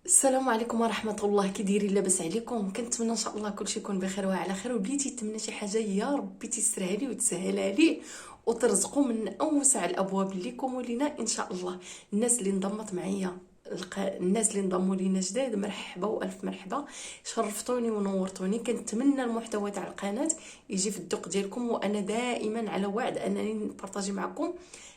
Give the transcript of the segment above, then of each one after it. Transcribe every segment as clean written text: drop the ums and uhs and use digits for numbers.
السلام عليكم ورحمه الله. كي دايرين؟ لاباس عليكم؟ كنتمنى ان شاء الله كلشي يكون بخير وعلى خير، وبليتي تمنى شي حاجه يا ربي تيسرها لي وتسهلها لي وترزقوا من اوسع الابواب اللي لكم ولينا ان شاء الله. الناس اللي انضمت معايا، الناس اللي انضموا لينا جداد، مرحبا والف مرحبا، شرفتوني ونورتوني. كنتمنى المحتوى تاع القناه يجي في الذوق ديالكم، وانا دائما على وعد انني نبارطاجي معكم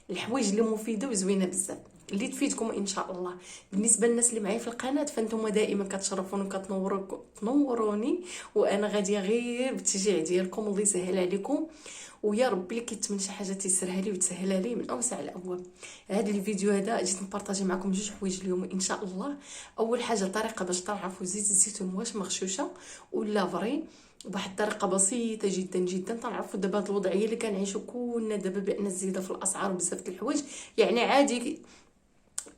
الحوايج اللي مفيده وزوينه بزاف اللي تفيدكم ان شاء الله. بالنسبه للناس اللي معايا في القناه فانتم دائما كتشرفوني وكتنوروني، وانا غاديه غير بالتشجيع ديالكم. الله يسهل عليكم، ويا ربي اللي كيتمنى شي حاجه تيسرها لي وتسهلها لي من اوسع الابواب. هذا الفيديو هذا جيت نبارطاجي معكم جوج حوايج اليوم ان شاء الله. اول حاجه طريقه باش تعرفوا زيت الزيتون واش مغشوشه ولا فري، بواحد الطريقه بسيطه جدا جدا. تعرفوا دابا هاد الوضعيه اللي كنعيشوا كلنا دابا بان الزياده في الاسعار وبزاف د الحوايج، يعني عادي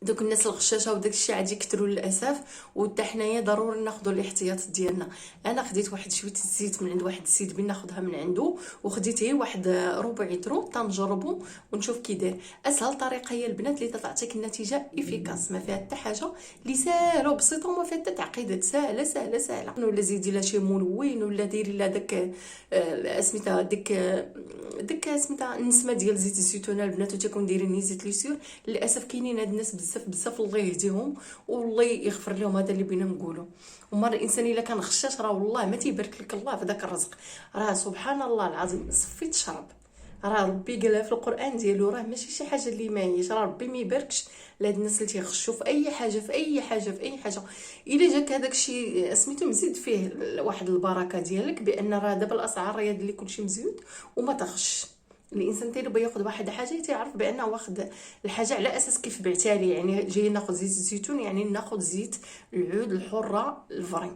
دوك الناس الغشاشه وداك الشيء عادي يكثروا للاسف، وحتى حنايا ضروري ناخذوا الاحتياط ديالنا. انا خديت واحد شويه الزيت من عند واحد السيد بين ناخذها من عنده، وخديت غير واحد ربع لترو تنجربوا ونشوف كي داير. اسهل طريقه هي البنات اللي تعطيك النتيجه افيكاس، ما فيها حتى حاجه، اللي ساهله وبسيطه وما فيها حتى تعقيدات، ساهله ساهله ساهله. ولا زيدي لها شي ملون، ولا ديري لها داك سميتها ديك سميتها النسمه ديال زيت الزيتون. البنات تيكون دايرين زيت ليسيور، للاسف كاينين هاد الناس بزاف بزاف، الله يهديهم والله يغفر لهم. هذا اللي بينا نقولوا. ومره الانسان الا كان غشاش راه والله ما تيبارك لك الله في داك الرزق، راه سبحان الله العظيم صفي تشرب. راه ربي قالها في القران ديالو، راه ماشي شي حاجه اللي ما هيش، راه ربي ما يباركش لهاد الناس اللي تيغشوا في اي حاجه في اي حاجه في اي حاجه. الا جاك هذاك الشيء سميتو مزيد فيه واحد البركه ديالك، بان راه دابا الاسعار راه اللي كلشي مزيود وما تغش. الانسان تيبغي ياخذ واحد حاجه تيعرف بانه واخد الحاجه على اساس كيف بعتها لي. يعني جاي ناخذ زيت الزيتون يعني ناخذ زيت العود الحره الفري.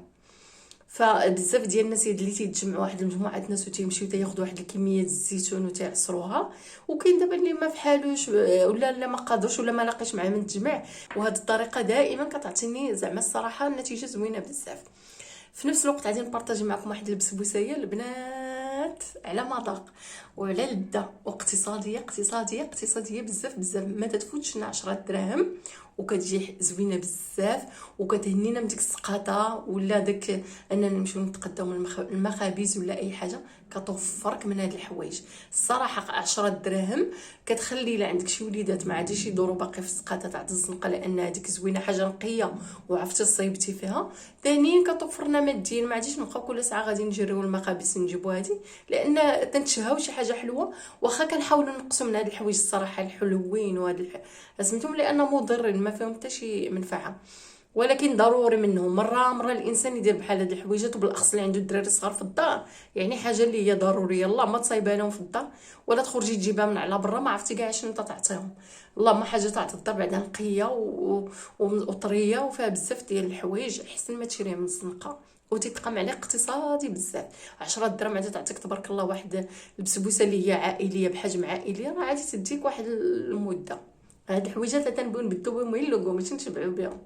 فبزاف ديال الناس اللي تيتجمعوا واحد المجموعه الناس وتيمشيو تياخذوا واحد الكميه الزيتون وتيعصروها، وكاين دابا اللي ما فحالوش ولا لا ما قادرش ولا ما لاقيش معاه من التجمع. وهذه الطريقه دائما كتعطيني زعما الصراحه النتيجه زوينه بزاف. في نفس الوقت غادي نبارطاجي معكم واحد البسبوسيه البنات على مذاق وعلى لذه، واقتصاديه اقتصاديه اقتصاديه بزاف بزاف، ما تتفوتش 10 دراهم، وكتجي زوينه بزاف وكتهنينا من ديك السقاطه ولا داك اننا نمشيو نتقداو من المخابز ولا اي حاجه. كتوفرك من هاد الحوايج الصراحه. 10 دراهم كتخلي الا عندك شي وليدات ما عادش يدوروا باقي في السقاطه تاع الزنقه، لان هذيك زوينه حاجه نقيه وعرفتي صيبتي فيها. ثانيا كتوفرنا ماديا، ما عادش نبقاو كل ساعه غادي نجريو المخابز نجيبو هادي، لان تنتشهاو شي حاجه حلوه. واخا كنحاولوا نقصوا من هاد الحوايج الصراحه الحلوين وهاد سميتهم لانه مضرين ما فيهم حتى شي منفعه، ولكن ضروري منهم مره الانسان يدير بحال هاد الحويجات، وبالاخص اللي عنده الدراري صغار في الدار. يعني حاجه اللي هي ضروريه، الله ما تصايبها لهم في الدار ولا تخرجي تجيبها من على برا، ما عرفتي كاع شنو تعطيهم. الله ما حاجه تاع الدار بعدا نقيه وطريه وفيها بزاف ديال الحوايج، احسن ما تشريها من الزنقه وتتقام عليه اقتصادي بزاف. 10 دراهم عاد تعطيك تبارك الله واحد البسبوسه اللي هي عائليه بحجم عائلي، راه عادي تديك واحد المده. هاد الحويجات تنبغيو نبدلو بهم غير اللوغو ماشي نشبعوا بهم.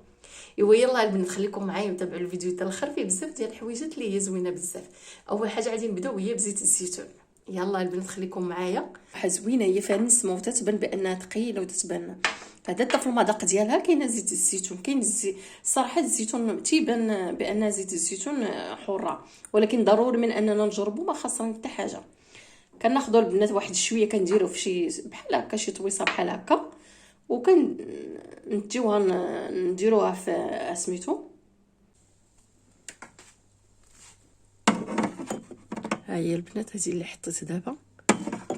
ايوا يلا البنات خليكم معايا وتابعوا الفيديو حتى الاخر، فيه بزاف ديال الحويجات اللي هي زوينه بزاف. اول حاجه غادي نبداو هي بزيت الزيتون. يلا البنات خليكم معايا. حاجه زوينه هي فيها النسمه وتتبان بانها ثقيله وتتبان هذا في المذاق ديالها. كاينه زيت الزيتون، كاين الصراحه الزيتون تيبان بان زيت الزيتون حره، ولكن ضروري من اننا نجربوا ما خسرين حتى حاجه. كناخذوا البنات واحد شويه كنديروا في شي بحال هكا شي طويصه بحال هكا، وكن نجيوها نديروها في سميتو. ها هي البنات هذه اللي حطيت دابا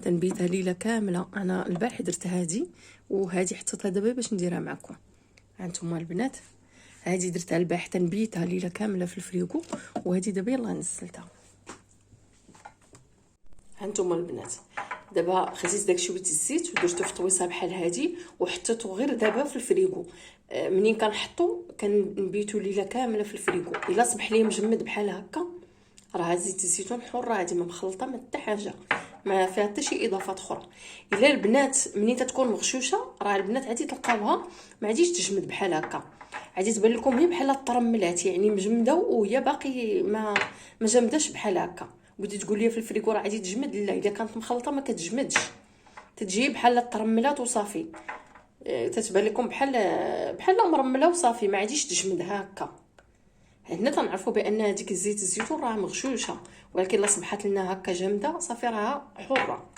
تنبيتها ليله كامله. انا البارح درت هذه وهذه حطيتها دابا باش نديرها معكم. هانتوما البنات هذه درتها البارح تنبيتها ليله كامله في الفريغو، وهذه دابا يلاه نزلتها. هانتوما البنات دابا خديت داك شويه الزيت ودرتو في طويصه بحال هذه وحطيته غير دابا في الفريغو. منين كنحطو كنبيتو ليله كامله في الفريغو. الا صبح لي مجمد بحال هكا راه زيت الزيتون حره عادي ما مخلطه ما حتى حاجه، ما فيها حتى شي اضافات اخرى. الا البنات منين تتكون مغشوشه راه البنات عادي تلقاوها ما عاديش تجمد بحال هكا، عادي تبان لكم هي بحال الطرملات، يعني مجمده وهي باقي ما جمداش بحال هكا. بدي تقول لي في الفريكو راه عادي تجمد، لا الا كانت مخلطه ما كتجمدش، تتجي بحال الطرملات وصافي. تتبان لكم بحال مرمله وصافي، ما عاديش تجمدها هكا. هنا تنعرفوا بان هذيك الزيت الزيتون راه مغشوشه، ولكن الا صبحت لنا هكا جامده صافي راها حره.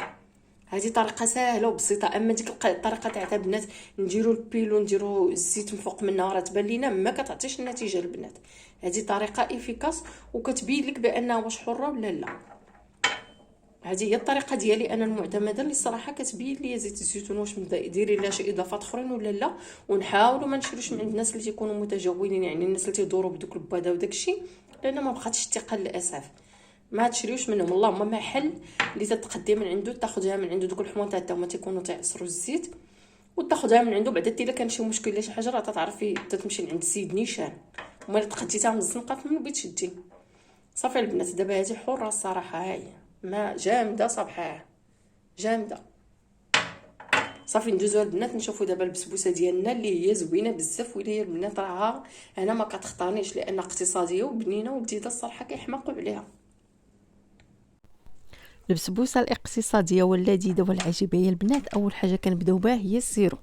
هذه طريقه سهله وبسيطه. اما ديك الطريقه تاع البنات نديروا البيل ونديروا الزيت من فوق منها، راه تبان لينا ما كتعطيش النتيجه البنات. هذه طريقه افيكاس وكتبين لك بانها واش حره ولا لا. هذه هي الطريقه ديالي انا المعتمده، اللي الصراحه كتبين لي زيت الزيتون واش ديري لها شي اضافات اخرين ولا لا. ونحاولوا ما نشريوش من عند الناس اللي تيكونوا متجولين، يعني الناس اللي تيدوروا بدوك البواده وداكشي، لان ما بقاتش الثقه للاسف. ما تشريوش منهم، اللهم محل اللي تتقدي من عنده تاخذها من عنده. دوك الحموضه حتى هما تيكونوا تيعصروا الزيت وتاخذها من عنده. بعدا الا كان شي مشكل ولا شي حاجه راه تعرفي تتمشي عند السيد نيشان، وما تقديتها من الزنقه من البيت تشدي صافي. البنات دابا هذه حره الصراحه، هاي ما جامده صباحها جامده. صافي ندوزو البنات نشوفوا دابا البسبوسه ديالنا اللي هي زوينه بزاف. ولا هي البنات راها انا ما كتخطانيش لان اقتصاديه وبنينه ولذيذه الصراحه كيحماقوا عليها. البسبوسه الاقتصاديه واللذيذه والعجيبه يا البنات، اول حاجه كنبداو بها هي السيرو،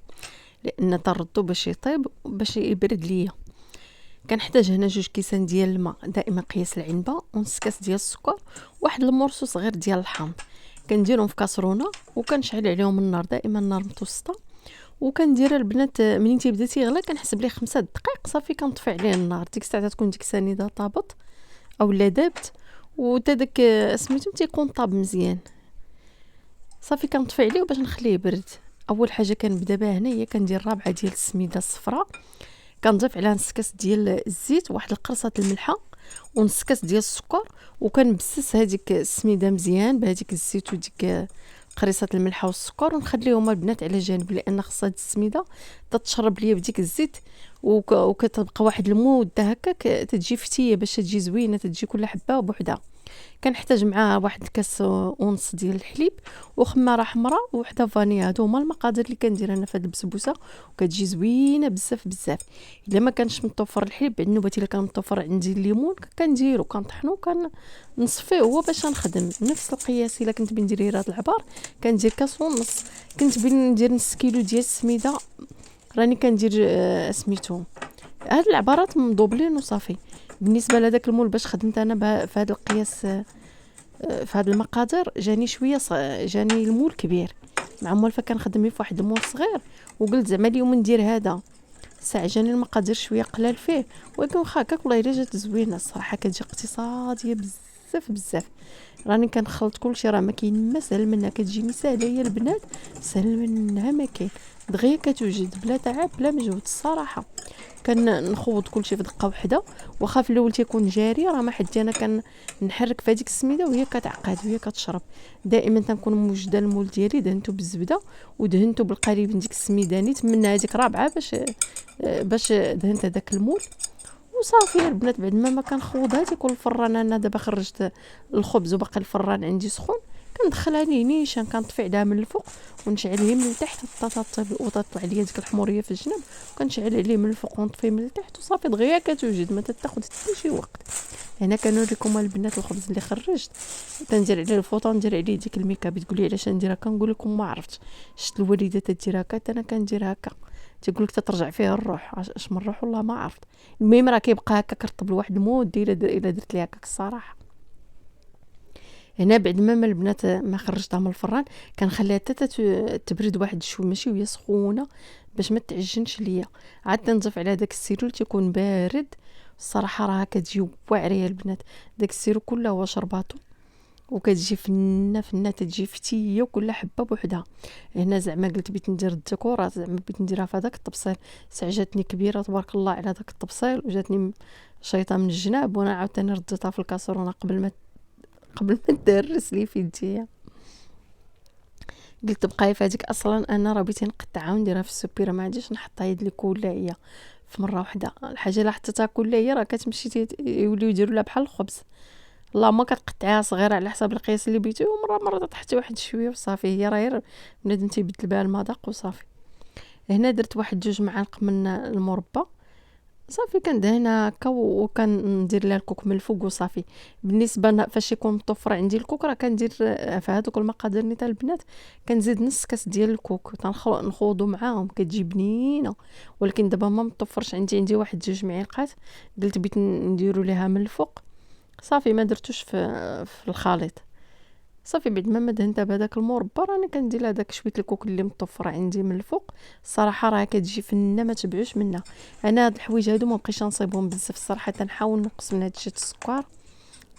لان تردو باش يطيب باش يبرد ليا. كنحتاج هنا 2 كيسان ديال الماء، دائما قياس العنبه، ونص كاس ديال السكر، واحد المرصو صغير ديال الحامض. كنديرهم في كاسرونه وكنشعل عليهم النار، دائما النار متوسطه. وكندير البنات منين تيبدا تيغلى كنحسب ليه 5 دقائق صافي، كنطفي عليه النار. ديك الساعه تكون ديك السنيده طابط او لا دابت، وتا داك سميتو تيكون طاب مزيان. صافي كنطفي عليه باش نخليه يبرد. اول حاجه كنبدا بها هنا هي كندير رابعه ديال السميده الصفراء، كنضيف عليها نص كاس ديال الزيت، واحد القرصه الملحه، ونص كاس ديال السكر. وكنبسس هذيك السميده مزيان بهذيك الزيت وديك قريصه الملحه والسكر، ونخليهم البنات على جانب، لان خصها هاد السميده تتشرب ليا بديك الزيت. وكتبقى واحد المده هكاك تجي فتيه باش تجي زوينه، تجي كل حبه بوحدها. كنحتاج معاها واحد الكاس ونص ديال الحليب، وخماره حمراء، وحده فانيلا. هادو هما المقادير اللي كندير انا في هاد البسبوسه، وكتجي زوينه بزاف بزاف. الا ما كانش متوفر الحليب بعد النوبه، الا كان متوفر عندي الليمون كنديرو كنطحنو كنصفيه هو باش نخدم نفس القياس. الا كنت بندير هاد العبار كندير كاس ونص. كنت بندير نص كيلو ديال السميده راني كندير سميتو هاد العبارات مضوبلين وصافي. بالنسبه لهذاك المول باش خدمت انا في هذا القياس، في هذه المقادير جاني شويه جاني المول كبير، مع موالفه كنخدم في واحد المول صغير. وقلت زعما اليوم ندير هذا ساعه جاني المقادير شويه قلال فيه، ولكن واخا هكاك والله الا جات زوينه الصراحه، كتجي اقتصاديه بزاف بزاف. راني كنخلط كلشي، راه ما كاين ما سهل منها، كتجيني ساهله يا البنات، سهل منها ما كاين، دغيا كتوجد بلا تعب بلا مجهود الصراحه. كنخوض كلشي في دقه واحده، واخا في الاول تيكون جاري، راه ما حدي انا كنحرك في هذيك السميده وهي كتعقد وهي كتشرب. دائما تنكون موجده المول ديالي دهنته بالزبده ودهنته بالقليب ديك السميده، نيت من هذيك رابعه باش دهنت هذاك المول. وصافي البنات بعد ما كنخوضها تيكون الفران. انا دابا خرجت الخبز وباقي الفران عندي سخون، كندخلها ليه نيشان، كنطفي عليها من الفوق ونشعل عليه من التحت حتى تطيب وتطلع ليا ديك الحموريه في الجنب، وكنشعل عليه من الفوق ونطفيه من التحت وصافي دغيا كتوجد، ما تاخذ حتى شي وقت. هنا كنوريكم البنات الخبز اللي خرجت، كندير عليه الفوطه ندير عليه ديك الميكاب. تقولي علاش ندير هكا؟ نقول لكم ما عرفتش، شفت الوالده تدير هكا انا كندير هكا، تيقول لك تترجع فيه الروح. اش من روح والله ما عرفت. المهم راه كيبقى هكا كرطب لواحد المده الا درت ليه هكاك الصراحه. هنا بعد ما البنات ما خرجتها من الفران كنخليها حتى تبرد واحد شويه، ماشي وهي سخونه باش ما تعجنش ليا. عاد تنضيف على داك السيرول تيكون بارد الصراحه، راه كتجي واعره البنات. داك السيرول كله هو شرباطو، وكتجي فنه تجي فتيه وكل حبه بوحدها. هنا زعما قلت بغيت ندير الديكورات، زعما بغيت نديرها في هذاك الطبسيل. جاتني كبيره تبارك الله على داك الطبسيل، وجاتني شيطه من الجناب، وانا عاوتاني رديتها في الكاسرونه قبل ما تدرس لي في يديا. قلت بقاي في هذيك اصلا انا راه بغيت نقطعها ونديرها في السوبيره، ما عادش نحطها يد لي كلها هي في مره واحده. الحاجه اللي حطيتها كلها هي راه كتمشي يوليو يديروا لها بحال الخبز. اللهم كتقطعيها صغيره على حساب القياس اللي بغيتي، ومره تحطي واحد شويه وصافي. هي راه غير بنادم تيبدل بها المذاق وصافي. هنا درت واحد 2 معالق من المربى صافي كندهنها هكا وكندير لها الكوك من الفوق وصافي. بالنسبه فاش يكون مطفر عندي الكوك راه كندير في هذوك المقادير نتاع البنات كنزيد نص كاس ديال الكوك نخوضو معاهم كتجي بنينه. ولكن دابا ما مطفرش عندي واحد 2 معالق قلت بغيت نديرو ليها من الفوق صافي ما درتوش في الخليط. صافي بعد ما دهنتها بهذاك المربى راني كندير هذاك شويه الكوك اللي مطفر عندي من الفوق. الصراحه راه كتجي فنه ما تبعوش منها. انا هاد الحوايج هادو ما بقيتش نصيبهم بزاف الصراحه، تنحاول نقص من هاد الشيء السكر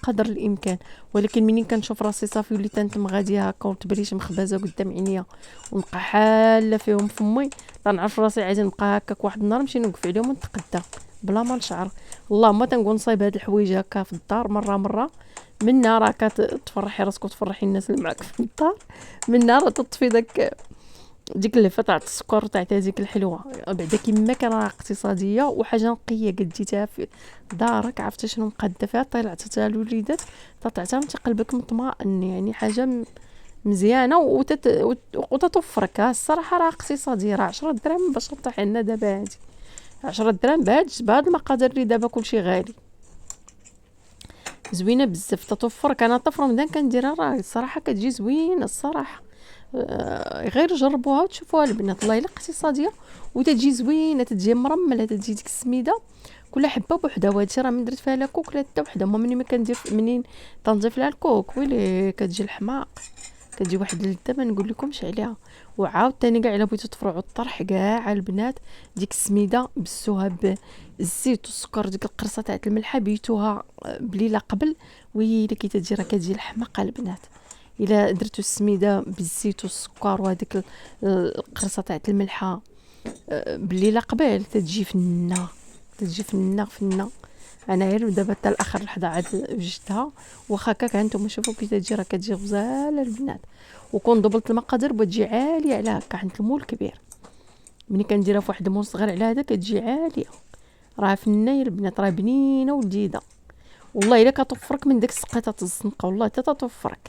قدر الامكان. ولكن منين كنشوف راسي صافي وليت نتم غاديه هكا وتبريش مخبازه قدام عينيا ونبقى حاله فيهم فمي، نعرف راسي عادي نبقى هكاك واحد النهار نمشي نوقف عليهم ونتقدى بلا ما نشعر. اللهم تنقول نصايب هاد الحوايج هكا في الدار مره منها راه كتفرحي راسك وتفرحي الناس اللي معاك في الدار، منها راه تطفي ديك اللفه تاع السكر تاع هذيك الحلوه. بعدا كما كان راه اقتصاديه وحاجه نقيه قديتها في دارك عرفتي شنو مقاده فيها طلعتها للوليدات طلعتها من قلبك مطمئن. يعني حاجه مزيانه وتتوفرك. الصراحه راه اقتصاديه، راه 10 دراهم باش طيح لنا دابا هادي 10 دراهم بهاد المقادير اللي دابا كلشي غالي. زوينه بزاف تتوفرك. انا طفره رمضان كنديرها راه الصراحه كتجي زوينه الصراحه. غير جربوها وتشوفوها البنات والله الا اقتصاديه وتجي زوينه تجي مرمله تجي ديك السميده كل حبه بوحدها. وهادشي راه من درت فيها لا كوك لا حتى وحده. منين ما كندير منين تنضيف لها الكوك ويلي كتجي الحماق كتجي واحد اللذه ما نقول لكمش عليها. وعاود ثاني كاع الا بغيتو تفرعوا الطرح كاع البنات ديك السميده بسوها بالزيت والسكر ديك القرصه تاع الملحه بيتوها بليله قبل ويلي كي تجي راه كتجي الحماقه البنات. الا درتو السميده بالزيت والسكر وهذيك القرصه تاع الملحه بالليله قبل تجي فنه تجي فنه. انا غير دابا حتى الاخر لحظه عاد وجدتها واخا هكاك هانتوما شوفوا كي تجي راه كتجي غزاله البنات. وكون ضبلت المقادير بتجي عاليه على هكا عند المول كبير. ملي كنديرها في واحد المول صغير على هذا كتجي عاليه. راه فنه يا البنات راه بنينه ولذيذه والله الا كتوفرك من داك السقيطه الزنقه والله حتى تتوفرك.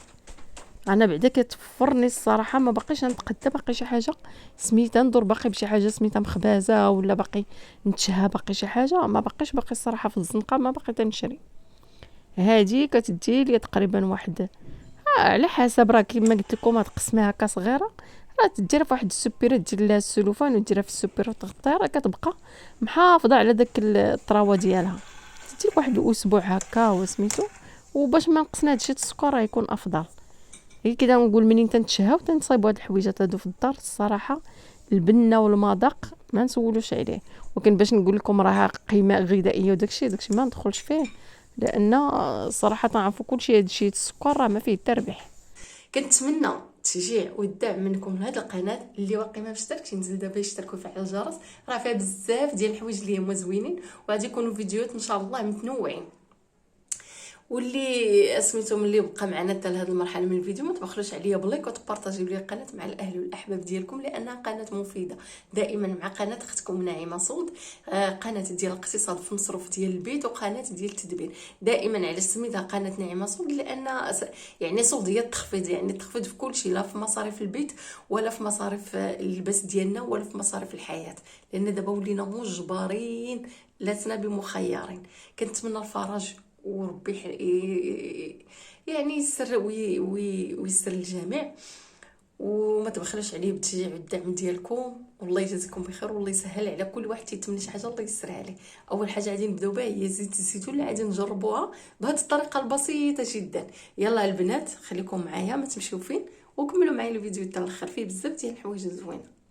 انا بعدا كتفرني الصراحه ما باقيش نتقدى باقي شي حاجه سميتها ندور باقي بشي حاجه سميتها مخبازه ولا باقي نتشهى باقي شي حاجه ما باقيش باقي الصراحه في الزنقه ما باقي تنشري. هادي كتدي لي تقريبا واحد على حسب راه كيما قلت لكم تقسميها هكا صغيره راه تديرها في واحد السوبيره دير لها السلوفان وديرها في السوبيره وتغطيها راه كتبقى محافظه على داك الطراوه ديالها. تدي لك واحد الاسبوع هكا وسميتو. وباش ما نقصنا هادشي السكر راه يكون افضل. هي كده نقول منين تنتشهاو تنصايبوا هاد الحويجات هادو في الدار الصراحه البنه والمذاق ما نسولوش عليه. ولكن باش نقول لكم راها قيمه غذائيه وداكشي ما ندخلش فيه لان صراحه نعرفوا كلشي هادشي السكر راه ما فيه التربح. كنتمنى التشجيع والدعم منكم لهاد القناه اللي باقي ما اشتركش ينزل دابا يشتركوا ويفعل الجرس. راه فيها بزاف ديال الحوايج اللي هما زوينين وغادي يكونوا فيديوهات ان شاء الله متنوعين. واللي اسميتهم اللي بقى معنا حتى لهاد المرحله من الفيديو ما تبخلوش عليا بلايك وتبارطاجيو لي القناه مع الاهل والاحباب ديالكم لانها قناه مفيده دائما مع قناه اختكم نعيمه صود. قناه ديال الاقتصاد في مصروف ديال البيت وقناه ديال التدبير. دائما على سميتها قناه نعيمه صود لان يعني صود هي التخفيض يعني التخفيض في كل شيء لا في مصاريف البيت ولا في مصاريف اللباس ديالنا ولا في مصاريف الحياه لان دابا ولينا مجبرين لسنا بمخيرين. كنتمنى الفرج وربي يعني يسر ويسر الجميع وما تبخلوش عليه بالتشجيع والدعم ديالكم. والله يجازيكم بخير والله يسهل على كل واحد تيتمنى شي حاجه الله يسرها عليه. اول حاجه غادي نبداو بها هي زيت الزيتون اللي غادي نجربوها بهذه الطريقه البسيطه جدا. يلا البنات خليكم معايا ما تمشيو فين وكملوا معايا الفيديو حتى الاخر فيه بزاف ديال الحوايج زوينه.